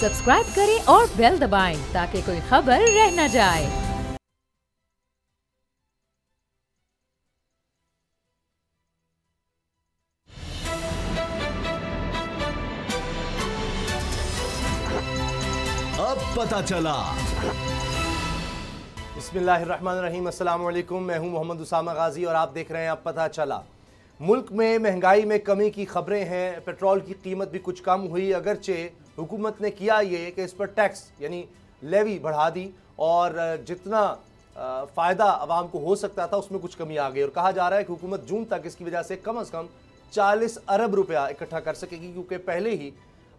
Subscribe करें और bell दबाएं ताकि कोई खबर रह न जाए। अब पता चला। बिस्मिल्लाहिर्रहमानिर्रहीम, अस्सलाम वालेकुम। मैं हूं मोहम्मद उसामा गाजी और आप देख रहे हैं अब पता चला। मुल्क में महंगाई में कमी की खबरें हैं। पेट्रोल की कीमत भी कुछ कम हुई, अगरचे हुकूमत ने किया ये कि इस पर टैक्स यानी लेवी बढ़ा दी और जितना फ़ायदा आवाम को हो सकता था उसमें कुछ कमी आ गई। और कहा जा रहा है कि हुकूमत जून तक इसकी वजह से कम 40 अरब रुपया इकट्ठा कर सकेगी, क्योंकि पहले ही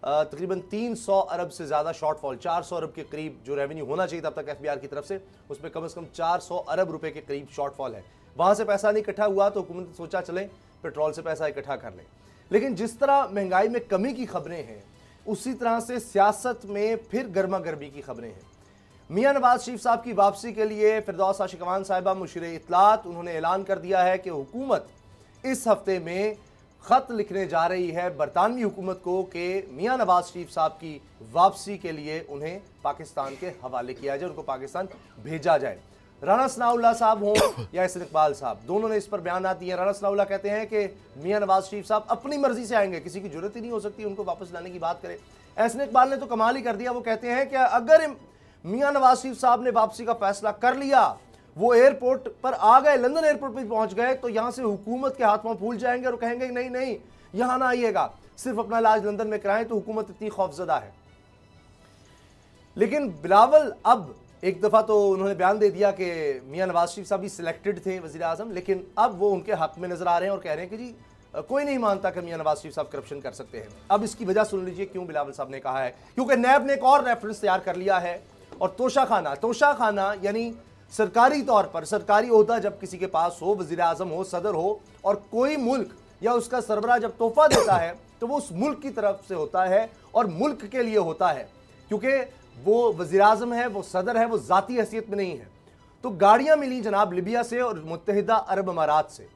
तकरीबन 300 अरब से ज़्यादा शॉर्टफॉल, 400 अरब के करीब जो रेवेन्यू होना चाहिए तब तक एफबीआर की तरफ से, उसमें कम से कम 400 अरब रुपए के करीब शॉर्टफॉल है। वहाँ से पैसा नहीं इकट्ठा हुआ तो हुकूमत ने सोचा चलें पेट्रोल से पैसा इकट्ठा कर लें। लेकिन जिस तरह महंगाई में कमी की खबरें हैं उसी तरह से सियासत में फिर गर्मा गर्मी की खबरें हैं। मियाँ नवाज शरीफ साहब की वापसी के लिए फिरदौस आशिक अवान साहिबा मुशीर इत्तलात, उन्होंने ऐलान कर दिया है कि हुकूमत इस हफ्ते में ख़त लिखने जा रही है बरतानवी हुकूमत को कि मियाँ नवाज शरीफ साहब की वापसी के लिए उन्हें पाकिस्तान के हवाले किया जाए, उनको पाकिस्तान भेजा जाए। राना सनाउल्लाह साहब हों या एहसन इकबाल साहब, दोनों ने इस पर बयान दिए हैं। राना सनाउल्लाह कहते हैं कि मियाँ नवाज शरीफ साहब अपनी मर्जी से आएंगे, किसी की जरूरत ही नहीं हो सकती उनको वापस लाने की बात करें। एहसन इकबाल ने तो कमाल ही कर दिया, वो कहते हैं कि अगर मियाँ नवाज शरीफ साहब ने वापसी का फैसला कर लिया, वो एयरपोर्ट पर आ गए, लंदन एयरपोर्ट पर पहुंच गए, तो यहां से हुकूमत के हाथ पांव फूल जाएंगे और कहेंगे नहीं नहीं यहां ना आइएगा, सिर्फ अपना इलाज लंदन में कराएं, तो हुकूमत इतनी खौफजदा है। लेकिन बिलावल अब एक दफा तो उन्होंने बयान दे दिया कि मियां नवाज शरीफ साहब भी सिलेक्टेड थे वजीर आजम, लेकिन अब वो उनके हक में नजर आ रहे हैं और कह रहे हैं कि जी कोई नहीं मानता कि मियां नवाज शरीफ साहब करप्शन कर सकते हैं। अब इसकी वजह सुन लीजिए क्यों बिलावल साहब ने कहा है, क्योंकि नैब ने एक और रेफरेंस तैयार कर लिया है और तोशाखाना यानी सरकारी तौर पर सरकारी ओहदा जब किसी के पास हो, वजीर आजम हो, सदर हो, और कोई मुल्क या उसका सरबराह जब तोहफा देता है तो वो उस मुल्क की तरफ से होता है और मुल्क के लिए होता है, क्योंकि वो वजीर आजम है, वो सदर है, वो जाती हैसियत में नहीं है। तो गाड़ियां मिली जनाब लिबिया से और मुत्तहिदा अरब अमारात से,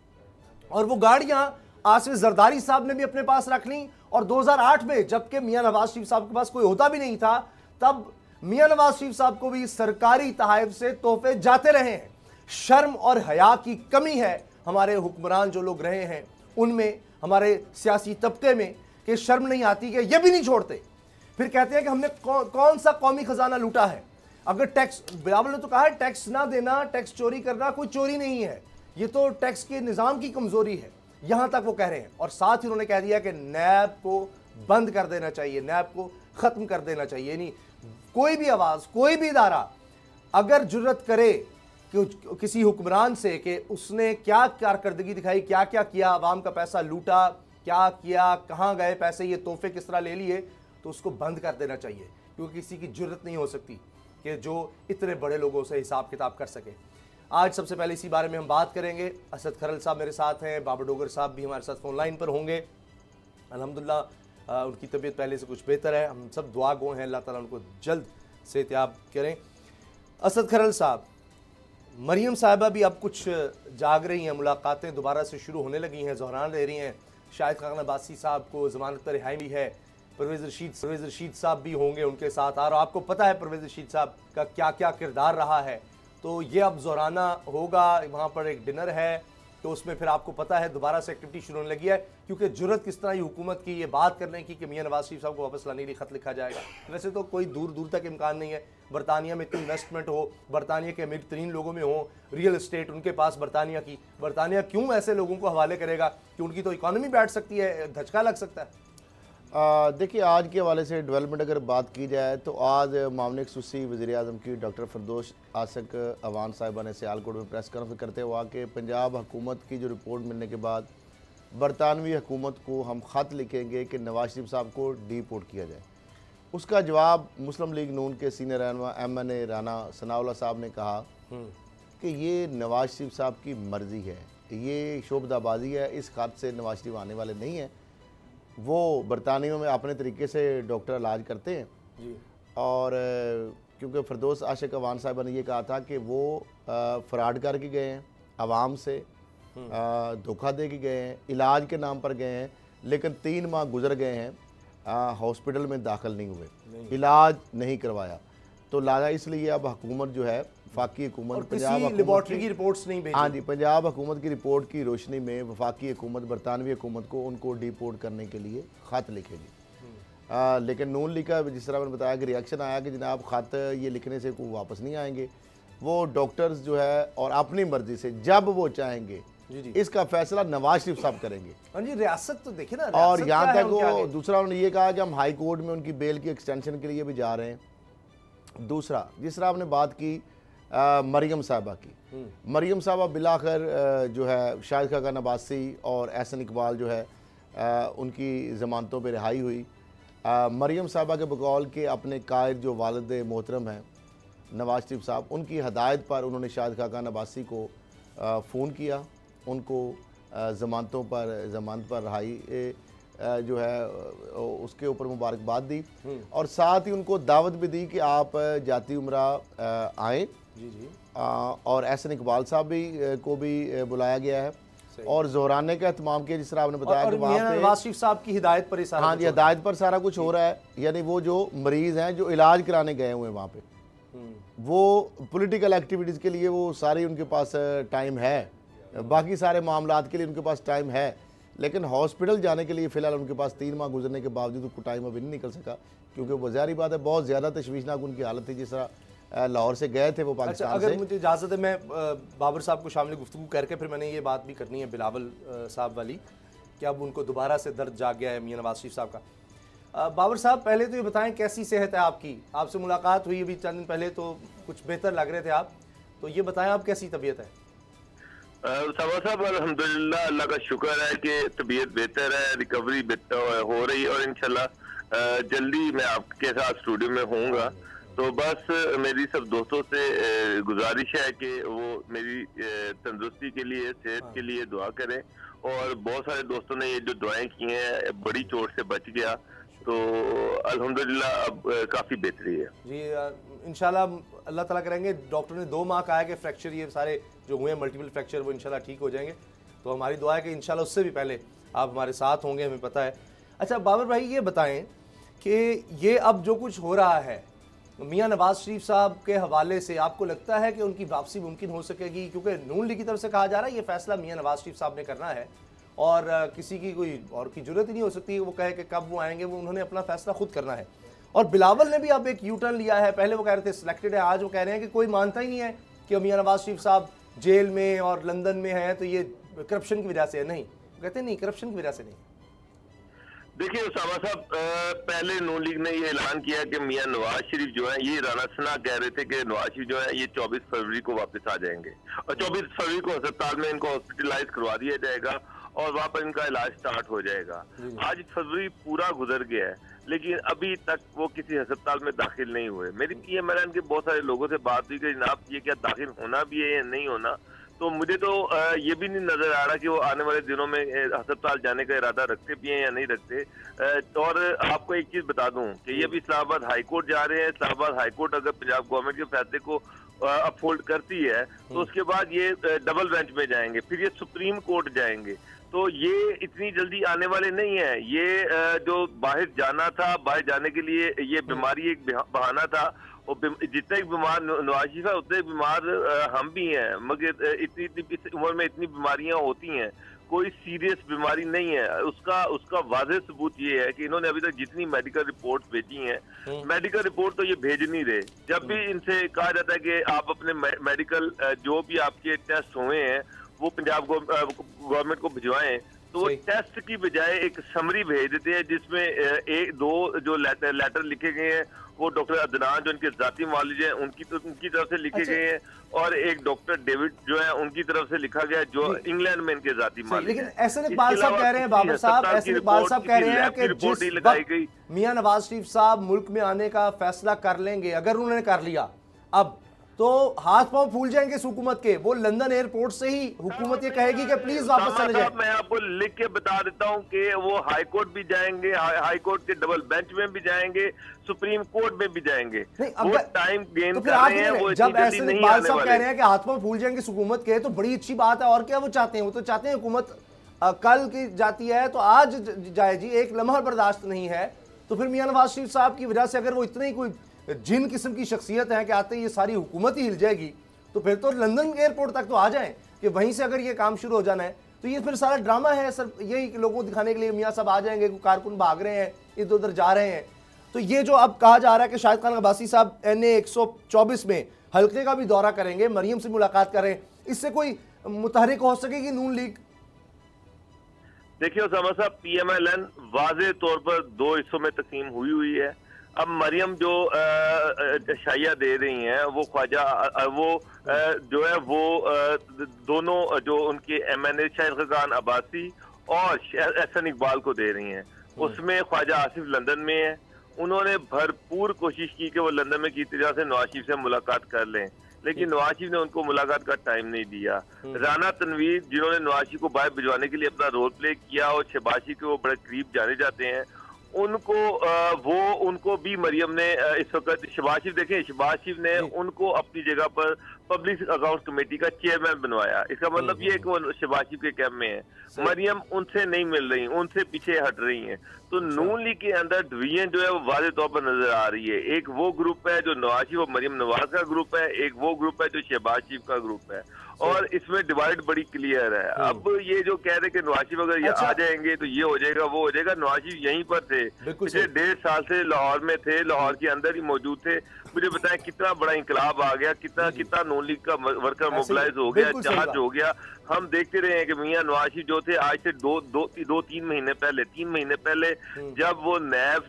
और वो गाड़ियां आसिफ जरदारी साहब ने भी अपने पास रख ली। और 2008 में जबकि मियां नवाज शरीफ साहब के पास कोई ओहदा भी नहीं था, तब मियां नवाज शरीफ साहब को भी सरकारी तहाइफ से तोहफे जाते रहे हैं। शर्म और हया की कमी है हमारे हुक्मरान जो लोग रहे हैं उनमें, हमारे सियासी तबके में, कि शर्म नहीं आती कि ये भी नहीं छोड़ते। फिर कहते हैं कि हमने कौन सा कौमी खजाना लूटा है। अगर टैक्स, बिलावल ने तो कहा है टैक्स ना देना, टैक्स चोरी करना कोई चोरी नहीं है, ये तो टैक्स के निज़ाम की कमजोरी है, यहां तक वो कह रहे हैं। और साथ ही उन्होंने कह दिया कि नैब को बंद कर देना चाहिए, नैब को खत्म कर देना चाहिए। नहीं, कोई भी आवाज, कोई भी इदारा अगर जुर्रत करे कि किसी हुक्मरान से कि उसने क्या कारकर्दगी दिखाई, क्या क्या किया, आवाम का पैसा लूटा, क्या किया, कहाँ गए पैसे, ये तोहफे किस तरह ले लिए, तो उसको बंद कर देना चाहिए, क्योंकि किसी की जुर्रत नहीं हो सकती कि जो इतने बड़े लोगों से हिसाब किताब कर सके। आज सबसे पहले इसी बारे में हम बात करेंगे। असद खरल साहब मेरे साथ हैं, बाबर डोगर साहब भी हमारे साथ फोन लाइन पर होंगे। अल्हम्दुलिल्लाह उनकी तबीयत पहले से कुछ बेहतर है, हम सब दुआ गो हैं, अल्लाह ताला उनको जल्द से एहतियाब करें। असद खरल साहब, मरियम साहिबा भी अब कुछ जाग रही हैं, मुलाकातें दोबारा से शुरू होने लगी हैं, ज़ोहरान ले रही हैं। शाहिद खान अब्बासी साहब को ज़मानत पर रिहाई भी है, परवेज़ रशीद साहब भी होंगे उनके साथ, और आपको पता है परवेज़ रशीद साहब का क्या क्या किरदार रहा है। तो ये अब ज़ोहराना होगा, वहाँ पर एक डिनर है, तो उसमें फिर आपको पता है दोबारा से एक्टिविटी शुरू होने लगी है, क्योंकि जुर्रत किस तरह की हुकूमत की ये बात करने की कि मियाँ नवाज शरीफ साहब को वापस लाने के लिए खत लिखा जाएगा। वैसे तो कोई दूर दूर तक इम्कान नहीं है, बरतानिया में इतनी इन्वेस्टमेंट हो, बरतानिया के अमीर तरीन लोगों में हो रियल इस्टेट उनके पास बरतानिया की, बरतानिया क्यों ऐसे लोगों को हवाले करेगा कि उनकी तो इकॉनमी बैठ सकती है, धचका लग सकता है। देखिए, आज के हवाले से डेवलपमेंट अगर बात की जाए तो आज मामले खसूसी वज़ीर आज़म की डॉक्टर फिरदौस आशिक अवान साहिबा ने सियालकोट में प्रेस कॉन्फ्रेंस करते हुआ कि पंजाब हुकूमत की जो रिपोर्ट मिलने के बाद बरतानवी हुकूमत को हम ख़त लिखेंगे कि नवाज शरीफ साहब को डिपोर्ट किया जाए। उसका जवाब मुस्लिम लीग नून के सीनियर रहनुमा MNA राना सनाउल्लाह साहब ने कहा कि ये नवाज शरीफ साहब की मर्ज़ी है, ये शोबदाबाजी है, इस खत से नवाज शरीफ आने वाले नहीं हैं। वो बरतानिया में अपने तरीके से डॉक्टर इलाज करते हैं जी। और क्योंकि फिरदौस आशिक अवान साहिबा ने ये कहा था कि वो फ्रॉड करके गए हैं, आवाम से धोखा दे के गए हैं, इलाज के नाम पर गए हैं, लेकिन 3 माह गुजर गए हैं, हॉस्पिटल में दाखिल नहीं हुए, इलाज नहीं करवाया, तो लाजा इसलिए अब हुकूमत जो है वफाकी हुकूमत पंजाब लेबॉर्ट्री की रिपोर्ट्स नहीं भेजी। हाँ जी, पंजाब हुकूमत की रिपोर्ट की रोशनी में वफाकी हुकूमत बरतानवी हुकूमत को उनको डिपोर्ट करने के लिए ख़त लिखेगी। लेकिन नून लीग का जिस तरह मैंने बताया कि रिएक्शन आया कि जनाब ख़त ये लिखने से कोई वापस नहीं आएंगे, वो डॉक्टर्स जो है और अपनी मर्जी से जब वो चाहेंगे जी। इसका फैसला नवाज शरीफ साहब करेंगे। हाँ जी, रियासत तो देखिए ना, और यहाँ तक वो दूसरा उन्होंने ये कहा कि हम हाई कोर्ट में उनकी बेल की एक्सटेंशन के लिए भी जा रहे हैं। दूसरा, जिस तरह आपने बात की मरियम साहबा की, मरियम साहबा बिलाखिर जो है शाहिद खाका नवासी और एहसन इकबाल जो है उनकी ज़मानतों पे रिहाई हुई। मरियम साहबा के बकौल के अपने कायद जो वालिद मोहतरम हैं नवाज शरीफ साहब, उनकी हदायत पर उन्होंने शाहिद खाका नवासी को फ़ोन किया, उनको ज़मानतों पर ज़मानत पर रहाई जो है उसके ऊपर मुबारकबाद दी और साथ ही उनको दावत भी दी कि आप जाती उम्रा आएँ। जी। और एहसन इकबाल साहब भी को भी बुलाया गया है और ज़ोहराने का एहतमाम किया, जिस तरह आपने बताया कि वहाँ पे नवाज शरीफ साहब की हिदायत पर ही सारा, हाँ जी, हिदायत पर सारा कुछ हो रहा है। यानी वो जो मरीज़ हैं जो इलाज कराने गए हुए हैं वहाँ पे, वो पॉलिटिकल एक्टिविटीज़ के लिए वो सारी उनके पास टाइम है, बाकी सारे मामलात के लिए उनके पास टाइम है, लेकिन हॉस्पिटल जाने के लिए फ़िलहाल उनके पास 3 माह गुजरने के बावजूद उनको टाइम अभी नहीं निकल सका, क्योंकि वो ज़ाहिर बात है बहुत ज़्यादा तशवीशनाक उनकी हालत थी। जिस तरह लाहौर से गए थे वो पाकिस्तान अगर से। मुझे इजाज़त है, मैं बाबर साहब को शामिल गुफ्तगू करके फिर मैंने ये बात भी करनी है बिलावल साहब वाली कि अब उनको दोबारा से दर्द जाग गया है मियां नवाज शरीफ साहब का। बाबर साहब, पहले तो ये बताएं कैसी सेहत है आपकी? आपसे मुलाकात हुई अभी चंद दिन पहले, तो कुछ बेहतर लग रहे थे आप, तो ये बताएं आप कैसी तबीयत है? साहब अल्हम्दुलिल्लाह, अल्लाह का शुक्र है कि तबीयत बेहतर है, रिकवरी हो रही है और इंशाल्लाह जल्दी मैं आपके साथ स्टूडियो में होऊंगा। तो बस मेरी सब दोस्तों से गुजारिश है कि वो मेरी तंदुरुस्ती के लिए, सेहत के लिए दुआ करें। और बहुत सारे दोस्तों ने ये जो दुआएं की हैं, बड़ी चोट से बच गया, तो अल्हम्दुलिल्लाह अब काफ़ी बेहतरी है जी। इंशाल्लाह अल्लाह ताला करेंगे। डॉक्टर ने 2 माह कहा है कि फ्रैक्चर ये सारे जो हुए हैं मल्टीपल फ्रैक्चर वो इंशाल्लाह ठीक हो जाएंगे, तो हमारी दुआ है कि इंशाल्लाह उससे भी पहले आप हमारे साथ होंगे, हमें पता है। अच्छा बाबर भाई, ये बताएं कि ये अब जो कुछ हो रहा है मियां नवाज शरीफ साहब के हवाले से, आपको लगता है कि उनकी वापसी मुमकिन हो सकेगी? क्योंकि नून लीग की तरफ से कहा जा रहा है ये फैसला मियां नवाज शरीफ साहब ने करना है और किसी की कोई और की जरूरत ही नहीं हो सकती है वो कहे कि कब वो आएंगे, वो उन्होंने अपना फैसला खुद करना है। और बिलावल ने भी अब एक यू टर्न लिया है, पहले वो कह रहे थे सिलेक्टेड है, आज वो कह रहे हैं कि कोई मानता ही नहीं है कि मियां नवाज शरीफ साहब जेल में और लंदन में हैं तो ये करप्शन की वजह से है। नहीं, कहते नहीं, करप्शन की वजह से नहीं। देखिए उसामा साहब, पहले नून लीग ने ये ऐलान किया कि मियां नवाज शरीफ जो है, ये राना सना कह रहे थे कि नवाज शरीफ जो है ये 24 फरवरी को वापस आ जाएंगे और 24 फरवरी को अस्पताल में इनको हॉस्पिटलाइज करवा दिया जाएगा और वहाँ पर इनका इलाज स्टार्ट हो जाएगा। आज फरवरी पूरा गुजर गया है, लेकिन अभी तक वो किसी अस्पताल में दाखिल नहीं हुए। मेरी PMLN के बहुत सारे लोगों से बात हुई कि जनाब ये क्या दाखिल होना भी है या नहीं होना, तो मुझे तो ये भी नहीं नजर आ रहा कि वो आने वाले दिनों में अस्पताल जाने का इरादा रखते भी हैं या नहीं रखते। और आपको एक चीज बता दूं कि ये भी इस्लामाबाद हाई कोर्ट जा रहे हैं। इस्लामाबाद हाई कोर्ट अगर पंजाब गवर्नमेंट के फैसले को अपहोल्ड करती है तो उसके बाद ये डबल बेंच में जाएंगे, फिर ये सुप्रीम कोर्ट जाएंगे। तो ये इतनी जल्दी आने वाले नहीं है। ये जो बाहर जाना था, बाहर जाने के लिए ये बीमारी एक बहाना था, और जितने बीमार नवाज शरीफ है उतने बीमार हम भी हैं, मगर इतनी उम्र में इतनी बीमारियां होती हैं, कोई सीरियस बीमारी नहीं है। उसका वाज़ेह सबूत ये है कि इन्होंने अभी तक जितनी मेडिकल रिपोर्ट भेजी हैं, मेडिकल रिपोर्ट तो ये भेज नहीं रहे। जब भी इनसे कहा जाता है कि आप अपने मेडिकल जो भी आपके टेस्ट हुए हैं वो पंजाब गवर्नमेंट को भिजवाएं, तो वो टेस्ट की बजाय एक समरी भेज देते हैं जिसमें एक दो जो लेटर लिखे गए हैं वो डॉक्टर अदनान जो उनके जाती मालिज हैं उनकी तरफ से लिखे गए हैं, और एक डॉक्टर डेविड जो है उनकी तरफ से लिखा गया जो इंग्लैंड में इनके जाती मालिज। लेकिन एहसन इकबाल साहब कह रहे हैं, बाबर साहब एहसन इकबाल साहब कह रहे हैं कि जिस वक्त मियां नवाज शरीफ साहब मुल्क में आने का फैसला कर लेंगे, अगर उन्होंने कर लिया अब, तो हाथ पांव फूल जाएंगे इस हुकूमत के। वो लंदन एयरपोर्ट से ही हुकूमत ये कहेगी कि प्लीज वापस चले जाए। मैं आपको लिख के बता देता हूं कि वो हाई कोर्ट भी जाएंगे, हाई कोर्ट के डबल बेंच में भी जाएंगे, सुप्रीम कोर्ट में भी जाएंगे। वो टाइम गेन तो कर रहे हैं। वो जब एहसन इकबाल साहब कह रहे हैं कि हाथ पांव फूल जाएंगे इस हुकूमत के, तो बड़ी अच्छी बात है। और क्या वो चाहते हैं? वो तो चाहते हैं हुकूमत कल की जाती है तो आज जाए जी, एक लम्हा बर्दाश्त नहीं है। तो फिर मियां नवाज शरीफ साहब की वजह से अगर वो इतनी कोई जिन किस्म की शख्सियत है कि आते ही ये सारी हुकूमत ही हिल जाएगी, तो फिर तो लंदन एयरपोर्ट तक तो आ जाएं कि वहीं से अगर ये काम शुरू हो जाना है तो ये फिर सारा ड्रामा है सर, यही लोगों को दिखाने के लिए मियां साहब आ जाएंगे, कारकुन भाग रहे हैं, इधर उधर जा रहे हैं। तो ये जो अब कहा जा रहा है कि शाहिद खान अब्बासी साहब NA 124 में हल्के का भी दौरा करेंगे, मरियम से मुलाकात करें, इससे कोई मुतहरिक हो सकेगी नून लीग? देखिए उसामा साहब, PMLN वाज़े तौर पर दो हिस्सों में तकसीम हुई है। अब मरियम जो शाइया दे रही हैं वो ख्वाजा जो है वो दोनों जो उनके MNA शाहिद खान अब्बासी और एहसन इकबाल को दे रही हैं। उसमें ख्वाजा आसिफ लंदन में है। उन्होंने भरपूर कोशिश की कि वो लंदन में की तरह से नवाज शरीफ से मुलाकात कर लें, लेकिन नवाज शरीफ ने उनको मुलाकात का टाइम नहीं दिया। राना तनवीर जिन्होंने नवाज शरीफ को बाहर भिजवाने के लिए अपना रोल प्ले किया और शहबाज शरीफ के वो बड़े करीब जाने जाते हैं, उनको भी मरियम ने इस वक्त शहबाज शरीफ देखें, शहबाज शरीफ ने उनको अपनी जगह पर पब्लिक अकाउंट कमेटी का चेयरमैन बनवाया। इसका मतलब ये है कि वो शहबाज शरीफ के कैंप में है। मरियम उनसे नहीं मिल रही, उनसे पीछे हट रही हैं। तो नून लीग के अंदर डिवीजन जो है वो वाज़े तौर पर नजर आ रही है। एक वो ग्रुप है जो नवाज शरीफ और मरियम नवाज का ग्रुप है, एक वो ग्रुप है जो शहबाज शरीफ का ग्रुप है, और इसमें डिवाइड बड़ी क्लियर है। अब ये जो कह रहे कि नवाज शरीफ अगर ये आ जाएंगे तो ये हो जाएगा, वो हो जाएगा। नवाज शरीफ यहीं पर थे, पिछले 1.5 साल से लाहौर में थे, लाहौर के अंदर ही मौजूद थे। मुझे बताएं कितना बड़ा इंकलाब आ गया, कितना नून लीग का वर्कर मोबिलाइज हो गया, चार्ज हो गया। हम देखते रहे हैं कि मियां नवाज शरीफ जो थे आज से 2-3 महीने पहले, 3 महीने पहले जब वो नैब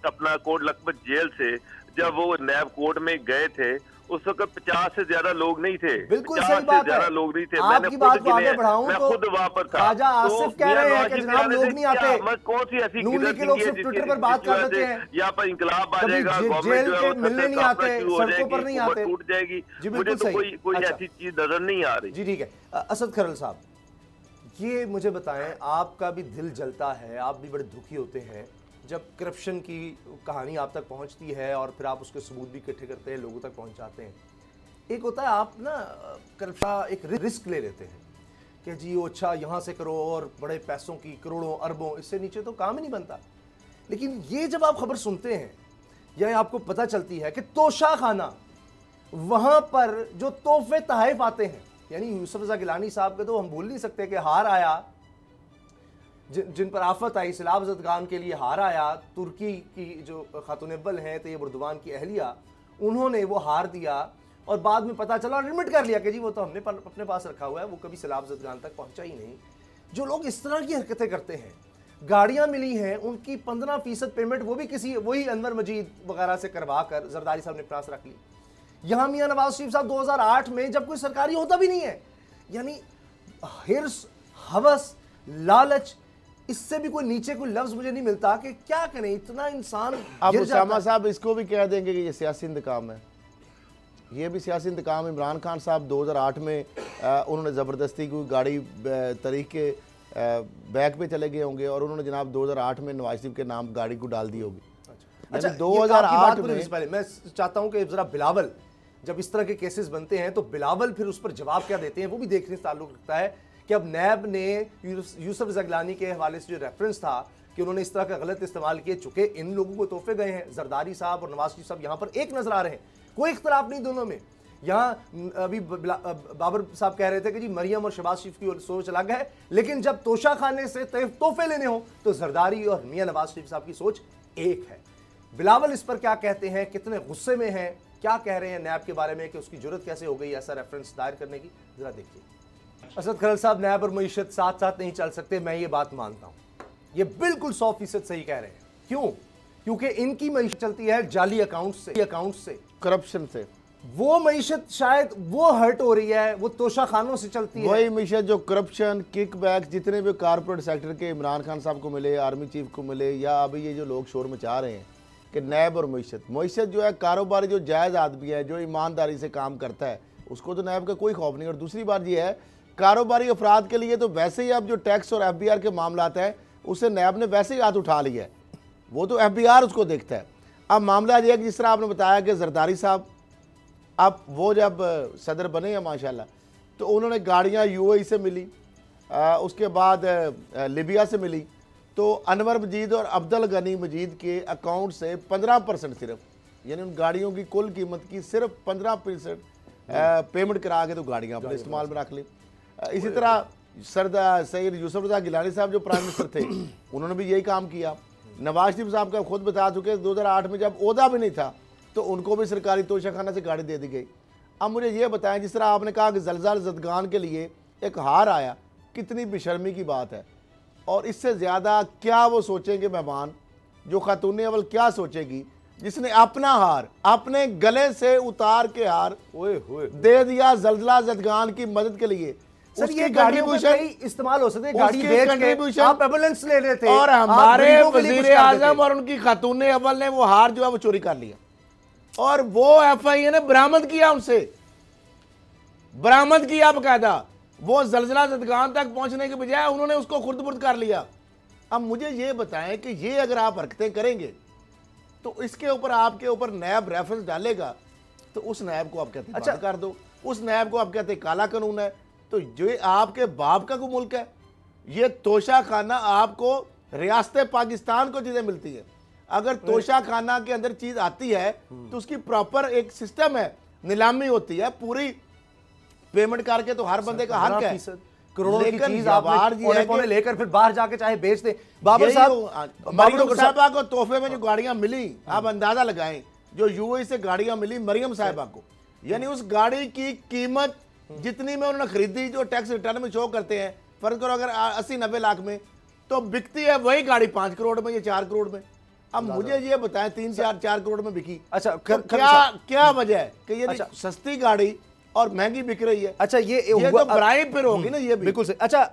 अपना कोट लखपत जेल से जब वो नैब कोर्ट में गए थे, उस वक्त 50 से ज्यादा लोग नहीं थे। बिल्कुल सही बात है। लोग नहीं थे। आपकी बात को आगे बढ़ाऊं तो खुद वहां पर था। ख्वाजा आसिफ कह रहे हैं कि जनाब लोग नहीं आते। कौन सी ऐसी नून लीग के लोग सिर्फ ट्विटर पर बात कर देते हैं, यहाँ पर इंकलाब आ जाएगा, जेल के मिलने नहीं आते, सड़कों पर नहीं आते, टूट जाएगी। मुझे तो कोई ऐसी चीज नजर नहीं आ रही। जी ठीक है। असद खरल साहब, ये मुझे बताएं, आपका भी दिल जलता है, आप भी बड़े दुखी होते हैं जब करप्शन की कहानी आप तक पहुंचती है और फिर आप उसके सबूत भी इकट्ठे करते हैं, लोगों तक पहुंचाते हैं। एक होता है आप ना करप्शन एक रिस्क ले लेते हैं कि जी वो अच्छा यहाँ से करो और बड़े पैसों की करोड़ों अरबों, इससे नीचे तो काम ही नहीं बनता। लेकिन ये जब आप खबर सुनते हैं या आपको पता चलती है कि तोशा खाना, वहाँ पर जो तोहफे तहफ़ आते हैं, यानी यूसुफ रज़ा गिलानी साहब के तो हम भूल नहीं सकते कि हार आया, जिन पर आफत आई, सैलाब ज़दगान के लिए हार आया। तुर्की की जो खातून अव्वल हैं तैयब उर्दवान की अहलिया, उन्होंने वो हार दिया और बाद में पता चला, एडमिट कर लिया कि जी वो तो हमने अपने पास रखा हुआ है, वो कभी सैलाब ज़दगान तक पहुंचा ही नहीं। जो लोग इस तरह की हरकतें करते हैं, गाड़ियां मिली हैं उनकी 15% पेमेंट वो भी किसी वही अनवर मजीद वगैरह से करवा कर जरदारी साहब ने पास रख ली। यहाँ मियां नवाज शरीफ साहब 2008 में जब कोई सरकारी होता भी नहीं है, यानी हिर्स, हवस, लालच, इससे भी कोई नीचे कोई लफ्ज मुझे नहीं मिलता कि क्या करें, इतना इंसान। अब उसामा साहब इसको भी कह देंगे कि ये सियासी इंतकाम है, ये भी सियासी इंतकाम। इमरान खान साहब 2008 में उन्होंने ज़बरदस्ती कोई गाड़ी तरीक के बैक पे चले गए होंगे और उन्होंने जनाब 2008 में नवाज शरीफ के नाम गाड़ी को डाल दी होगी। अच्छा, 2008 में पहले मैं चाहता हूं कि जरा बिलावल, जब इस तरह के केसेस बनते हैं तो बिलावल फिर उस पर जवाब क्या देते हैं वो भी देखने से ताल्लुक रखता है कि अब नैब ने यूसुफ रज़ा गिलानी के हवाले से जो रेफरेंस था कि उन्होंने इस तरह का गलत इस्तेमाल किए, चुके इन लोगों को तोहफे गए हैं, जरदारी साहब और नवाज शरीफ साहब यहाँ पर एक नजर आ रहे हैं, कोई इख्तलाफ नहीं दोनों में। यहाँ अभी बाबर साहब कह रहे थे कि जी मरियम और शहबाज शरीफ की सोच अलग है, लेकिन जब तोशा खाने से तोहफे लेने हो तो जरदारी और मियां नवाज शरीफ साहब की सोच एक है। बिलावल इस पर क्या कहते हैं, कितने गुस्से में हैं, क्या कह रहे हैं नैब के बारे में कि उसकी जरूरत कैसे हो गई ऐसा रेफरेंस दायर करने की, जरा देखिए। असद खरल साहब, नैब और मईशत साथ साथ नहीं चल सकते, मैं ये बात मानता हूँ, ये बिल्कुल 100% सही कह रहे हैं। क्यों? क्योंकि इनकी मईशत चलती है जाली अकाउंट से, करप्शन से। वो मईशत शायद वो हर्ट हो रही है, वो तोशा खानों से चलती है। वही मईशत जो करप्शन, किकबैक, जितने भी कारपोरेट सेक्टर के इमरान खान साहब को मिले, आर्मी चीफ को मिले, या अभी ये जो लोग शोर मचा रहे हैं कि नैब और मईशत जो है कारोबारी, जो जायज़ आदमी है, जो ईमानदारी से काम करता है, उसको तो नैब का कोई खौफ नहीं। और दूसरी बात ये है, कारोबारी अफराद के लिए तो वैसे ही अब जो टैक्स और FBR के मामलात है उससे नैब ने वैसे ही हाथ उठा लिया है, वो तो FBR उसको देखता है। अब मामला ये है कि जिस तरह आपने बताया कि जरदारी साहब अब वो जब सदर बने हैं माशाल्लाह, तो उन्होंने गाड़ियाँ UAE से मिली, उसके बाद लीबिया से मिली, तो अनवर मजीद और अब्दुल गनी मजीद के अकाउंट से 15% सिर्फ, यानी उन गाड़ियों की कुल कीमत की सिर्फ 15% पेमेंट करा के तो गाड़ियाँ अपने इस्तेमाल में रख ली। इसी तरह सरदार सैयद यूसुफ रज़ा गिलानी साहब जो प्राइम मिनिस्टर थे उन्होंने भी यही काम किया। नवाज शरीफ साहब का खुद बता चुके 2008 में जब ओहदा भी नहीं था तो उनको भी सरकारी तोशाखाना से गाड़ी दे दी गई। अब मुझे ये बताएं, जिस तरह आपने कहा कि ज़लज़ल ज़दगान के लिए एक हार आया, कितनी बेशर्मी की बात है। और इससे ज़्यादा क्या वो सोचेंगे मेहमान, जो खातून अव्वल क्या सोचेगी जिसने अपना हार अपने गले से उतार के हार दे दिया ज़लज़ला ज़दगान की मदद के लिए। सर ये कंट्रीब्यूशन इस्तेमाल हो सकते हैं, गाड़ी बेच के आप एम्बुलेंस ले रहे थे और हमारे वजीर आजम और उनकी खातून अव्वल ने वो हार जो है वो चोरी कर लिया और वो FIA ने बरामद किया, उनसे बरामद किया बकायदा। वो ज़लज़ला ज़दगान तक पहुंचने के बजाय उन्होंने उसको खुर्द-बुर्द कर लिया। अब मुझे ये बताएं कि ये अगर आप हरकतें करेंगे तो इसके ऊपर आपके ऊपर नैब रेफरेंस डालेगा तो उस नैब को आप कहते हैं बंद कर दो, उस नैब को आप कहते हैं काला कानून है। तो ये आपके बाप का कोई मुल्क है? ये तोशा खाना आपको रियासत पाकिस्तान को चीजें मिलती है। अगर तोशा खाना के अंदर चीज आती है तो उसकी प्रॉपर एक सिस्टम है, नीलामी होती है, पूरी पेमेंट करके तो हर बंदे का हक है। करोड़ों की चीज आपने लेकर फिर बाहर जाके चाहे बेच दे। बाबर साहब को तोहफे में जो गाड़ियां मिली, आप अंदाजा लगाएं, जो UAE से गाड़ियां मिली मरियम साहिबा को, यानी उस गाड़ी की कीमत जितनी में उन्होंने खरीदी, जो टैक्स रिटर्न में शो करते हैं, फर्ज करो अगर 80-90 लाख में, तो बिकती है वही गाड़ी 5 करोड़ में या 4 करोड़ में। अब मुझे ये बताएं 3-4 करोड़ में बिकी, अच्छा क्या वजह है कि ये सस्ती गाड़ी और महंगी बिक रही है? अच्छा ये तो ब्राइब फिर होगी ना, ये बिल्कुल सही। अच्छा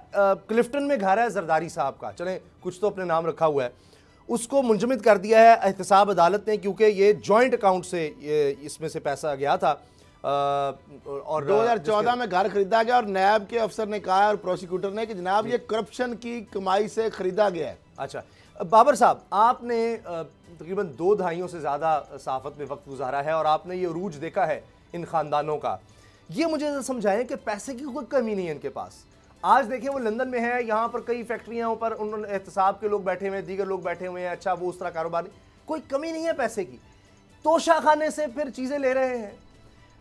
क्लिफ्टन में घर है जरदारी साहब का, चले कुछ तो अपने नाम रखा हुआ है, उसको मुंजमद कर दिया है एहतसाब अदालत ने, क्योंकि ये जॉइंट अकाउंट से इसमें से पैसा गया था और 2014 में घर खरीदा गया और नैब के अफसर ने कहा और प्रोसिक्यूटर ने कि जनाब ये करप्शन की कमाई से खरीदा गया है। अच्छा बाबर साहब, आपने तकरीबन 2 दहाइयों से ज़्यादा सहाफ़त में वक्त गुजारा है और आपने ये अरूज देखा है इन ख़ानदानों का। ये मुझे समझाएं कि पैसे की कोई कमी नहीं है इनके पास। आज देखिए वो लंदन में है, यहाँ पर कई फैक्ट्रियाँ पर उन्होंने एहतसाब के लोग बैठे हुए हैं, दीगर लोग बैठे हुए हैं, अच्छा वो उस तरह कारोबार नहीं, कोई कमी नहीं है पैसे की। तोशा खाने से फिर चीज़ें ले रहे हैं।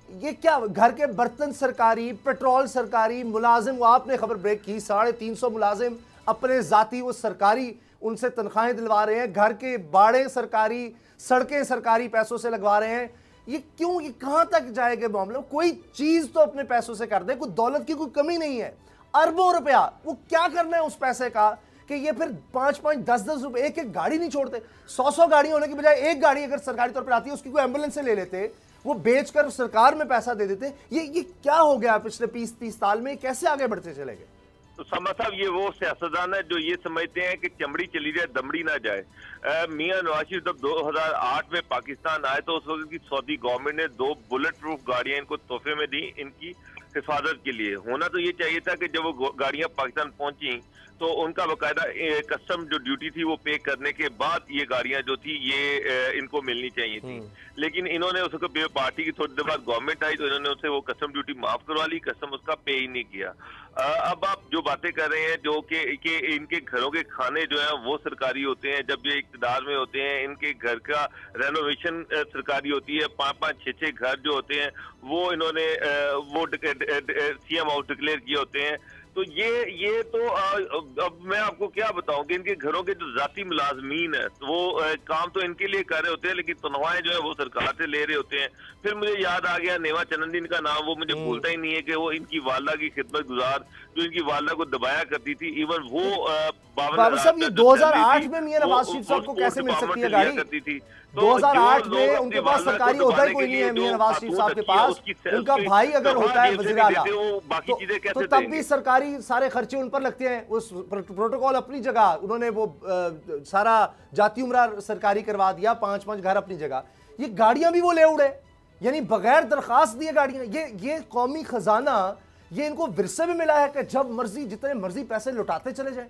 ये क्या, घर के बर्तन सरकारी, पेट्रोल सरकारी, मुलाजिम, वो आपने खबर ब्रेक की 350 मुलाजिम अपने ज़ाती वो सरकारी उनसे तनख्वाहें दिलवा रहे हैं, घर के बाड़े सरकारी, सड़कें सरकारी पैसों से लगवा रहे हैं। ये क्यों, ये कहाँ तक जाएगा मामला? कोई चीज़ तो अपने पैसों से कर दे, कोई दौलत की कोई कमी नहीं है। अरबों रुपया, वो क्या करना है उस पैसे का कि ये फिर 5-5, 10-10 रुपए, एक गाड़ी नहीं छोड़ते। 100 गाड़ी होने की बजाय एक गाड़ी अगर सरकारी तौर पर आती है उसकी कोई एम्बुलेंस से ले लेते, वो बेचकर सरकार में पैसा दे देते। ये क्या हो गया पिछले 20-30 साल में? कैसे आगे बढ़ते चले गए? तो समा साहब, ये वो सियासतदान है जो ये समझते हैं कि चमड़ी चली जाए दमड़ी ना जाए। मियां नवाज शरीफ जब 2008 में पाकिस्तान आए तो उस वक्त की सऊदी गवर्नमेंट ने 2 बुलेट प्रूफ गाड़ियां इनको तोहफे में दी, इनकी हिफाजत के लिए। होना तो ये चाहिए था कि जब वो गाड़ियां पाकिस्तान पहुंची तो उनका बाकायदा कस्टम जो ड्यूटी थी वो पे करने के बाद ये गाड़ियां जो थी ये इनको मिलनी चाहिए थी। लेकिन इन्होंने उसको पार्टी की थोड़ी देर बाद गवर्नमेंट आई तो इन्होंने उससे वो कस्टम ड्यूटी माफ करवा ली, कस्टम उसका पे ही नहीं किया। अब आप जो बातें कर रहे हैं जो कि इनके घरों के खाने जो हैं वो सरकारी होते हैं, जब ये इक़्तिदार में होते हैं इनके घर का रेनोवेशन सरकारी होती है, 5-5, 6-6 घर जो होते हैं वो इन्होंने वो CM हाउस डिक्लेयर किए होते हैं। तो ये तो अब मैं आपको क्या बताऊं कि इनके घरों के जो जाती मुलाजमीन है वो काम तो इनके लिए कर रहे होते हैं, लेकिन तनख्वाहें जो है वो सरकार से ले रहे होते हैं। फिर मुझे याद आ गया नेवा चंदन का नाम, वो मुझे भूलता ही नहीं है कि वो इनकी वालदा की खिदमत गुजार जो इनकी वालदा को दबाया करती थी। इवन वो 2008 में मियां नवाज शरीफ साहब को कैसे मिल सकती है गाड़ी? करती थी 2008 में उनके पास सरकारी ओहदा कोई नहीं है मियां नवाज शरीफ साहब के पास। उनका भाई अगर होता है वज़ीर आला तो तब भी सरकारी सारे खर्चे उन पर लगते हैं। उस प्रोटोकॉल अपनी जगह, उन्होंने वो सारा जाती उम्रा सरकारी करवा दिया, 5-5 घर अपनी जगह। ये गाड़ियां भी वो ले उड़े, यानी बगैर दरखास्त दिए गाड़ियां। ये कौमी खजाना ये इनको विरसे में मिला है कि जब मर्जी जितने मर्जी पैसे लुटाते चले जाएं।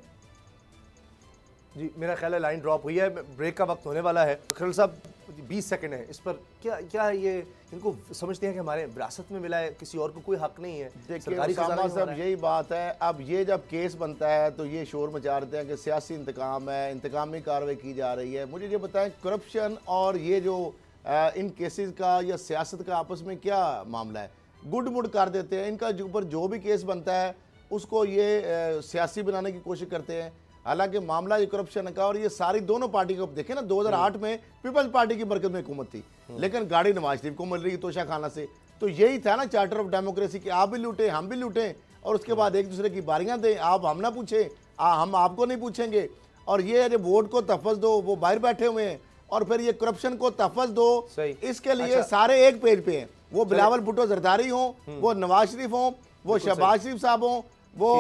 जी मेरा ख्याल है लाइन ड्रॉप हुई है, ब्रेक का वक्त होने वाला है। खलील साहब 20 सेकंड है, इस पर क्या क्या ये इनको समझते हैं कि हमारे विरासत में मिला है, किसी और को कोई हक नहीं है? देखिए साहब यही बात है। अब ये जब केस बनता है तो ये शोर मचा देते हैं कि सियासी इंतकाम है, इंतकामी कार्रवाई की जा रही है। मुझे ये बताएं, करप्शन और ये जो इन केसेस का या सियासत का आपस में क्या मामला है? गुड मुड कर देते हैं, इनका ऊपर जो भी केस बनता है उसको ये सियासी बनाने की कोशिश करते हैं। हालांकि मामला ये करप्शन का, और ये सारी दोनों पार्टी को देखें ना, 2008 में पीपल्स पार्टी की बरकत में हुकूमत थी, लेकिन गाड़ी नवाज शरीफ को मिल रही तोशा खाना से। तो यही था ना चार्टर ऑफ डेमोक्रेसी कि आप भी लूटें हम भी लूटें, और उसके बाद एक दूसरे की बारियां दें, आप हम ना पूछें, हम आपको नहीं पूछेंगे। और ये जब वोट को तहफ़्फ़ुज़ दो, वो बाहर बैठे हुए हैं, और फिर ये करप्शन को तहफ़्फ़ुज़ दो, इसके लिए सारे एक पेज पे हैं। वो बिलावल भुट्टो जरदारी हो, वो नवाज शरीफ हो, वो शहबाज शरीफ साहब हो, वो